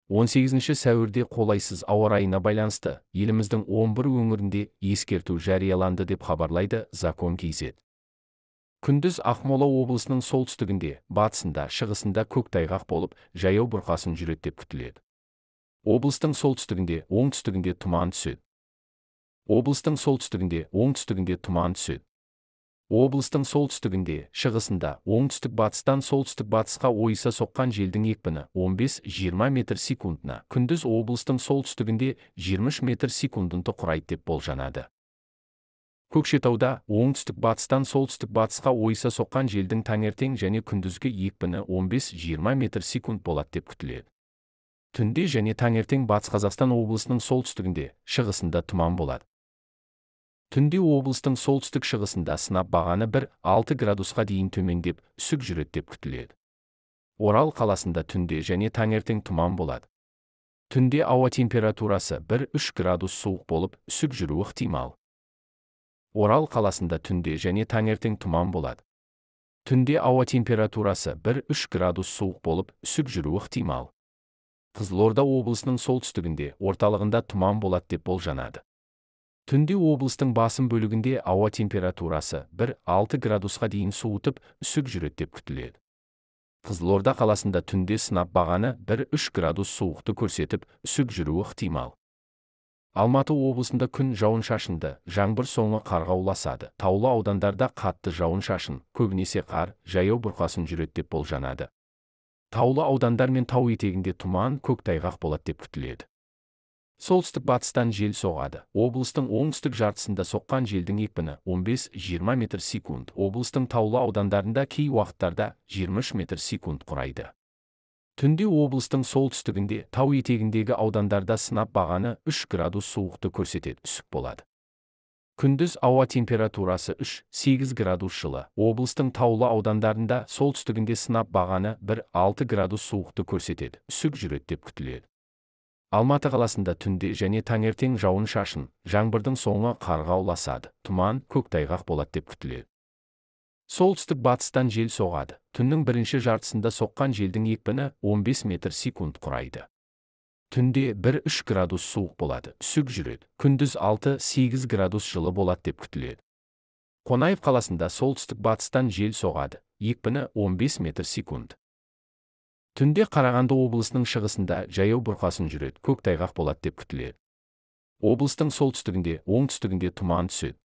18 сәуірде қолайсыз ауа райына байланысты еліміздің 11 өңірінде ескерту жарияланды деп хабарлайды Закон.kz. Күндіз Ақмола облысының солтүстігінде, батысында, шығысында көктайғақ болып, жаяу бұрқасын жүреді деп күтіледі. Облыстың солтүстігінде, оңтүстігінде тұман түседі. Облыстың солтүстігінде, оңтүстігінде тұман түседі. Облыстың солтүстігінде, шығысында, оңтүстік-батыстан солтүстік-батысқа ойыса соққан желдің екпіні 15-20 метр секундына, күндіз облыстың солтүстігінде 23 метр секундынты құрайды деп болжанады. Көкшетауда оңтүстік-батыстан солтүстік-батысқа ойыса соққан желдің таңертең және күндізгі екпіні 15-20 метр секунд болады деп күтіледі. Түнде және таңертең Батыс Қазақстан облысының солтүстігінде, шығысында тұман болады. Түнде облыстың солтүстік шығысында сынап бағаны 1-6 градусқа дейін төмендеп, үсік жүреді деп күтіледі. Орал қаласында түнде және таңертең тұман болады. Түнде ауа температурасы 1-3 градус суық болып, үсік жүруі ықтимал. Орал қаласында түнде және таңертең тұман болады. Түнде ауа температурасы 1-3 градус суық болып, үсік жүруі ықтимал. Қызылорда облысының солтүстігінде, орталығында тұман болады деп болжанады. Түнде облыстың басым бөлігінде ауа температурасы 1-6 градусқа дейін суытып, үсік жүреді деп күтіледі. Қызылорда қаласында түнде сынап бағаны 1-3 градус суықты көрсетіп, үсік жүруі ықтимал. Алматы облысында күн жауын-шашынды, жаңбыр соңы қарға ұласады. Таулы аудандарда қатты жауын-шашын, көбінесе қар, жаяу бұрқасын жүреді деп болжанады. Таулы аудандар мен тау етегінде тұман, көктайғақ болады деп күтіледі. Солтүстік-батыстан жел соғады. Облыстың оңтүстік жартысында соққан желдің екпіні 15-20 метр секунд. Облыстың таулы аудандарында кей уақыттарда 23 метр секунд құрайды. Түнде облыстың солтүстігінде, тау етегіндегі аудандарда сынап бағаны 3 градус суықты көрсетеді, үсік болады. Күндіз ауа температурасы 3-8 градус жылы. Облыстың таулы аудандарында солтүстігінде сынап бағаны 1-6 градус суықты көрсетеді, үсік жүреді деп күтіледі. Алматы қаласында түнде және таңертең жауын-шашын, жаңбырдың соңы қарға ұласады. Тұман, көктайғақ болады деп күтіледі. Солтүстік-батыстан жел соғады. Түннің бірінші жартысында соққан желдің екпіні 15 метр секунд құрайды. Түнде 1-3 градус суық болады, үсік жүреді. Күндіз 6-8 градус жылы болады деп күтіледі. Қонаев қаласында солтүстік-батыстан жел соғады. Екпіні 15 метр секунд. Түнде Қарағанды облысының шығысында жаяу бұрқасын жүреді, көктайғақ болады деп күтіледі. Облыстың солтүстігінде, оңтүстігінде тұман түседі.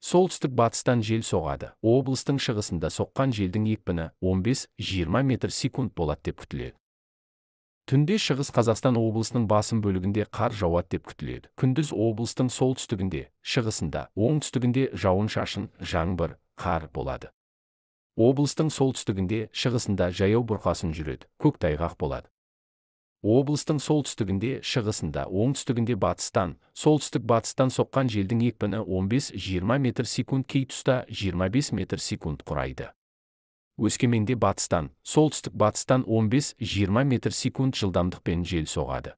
Солтүстік-батыстан жел соғады. Облыстың шығысында соққан желдің екпіні 15-20 метр секунд болады деп күтіледі. Түнде Шығыс Қазақстан облысының басым бөлігінде қар жауады деп күтіледі. Күндіз облыстың солтүстігінде, шығысында, оңтүстігінде жауын-шашын, жаңбыр, қар болады. Облыстың солтүстігінде, шығысында жаяу бұрқасын жүреді, көктайғақ болады. Облыстың солтүстігінде, шығысында, оңтүстігінде батыстан, солтүстік-батыстан соққан желдің екпіні 15-20 метр секунд, кей тұста 25 метр секунд құрайды. Өскеменде батыстан, солтүстік-батыстан 15-20 метр секунд жылдамдықпен жел соғады.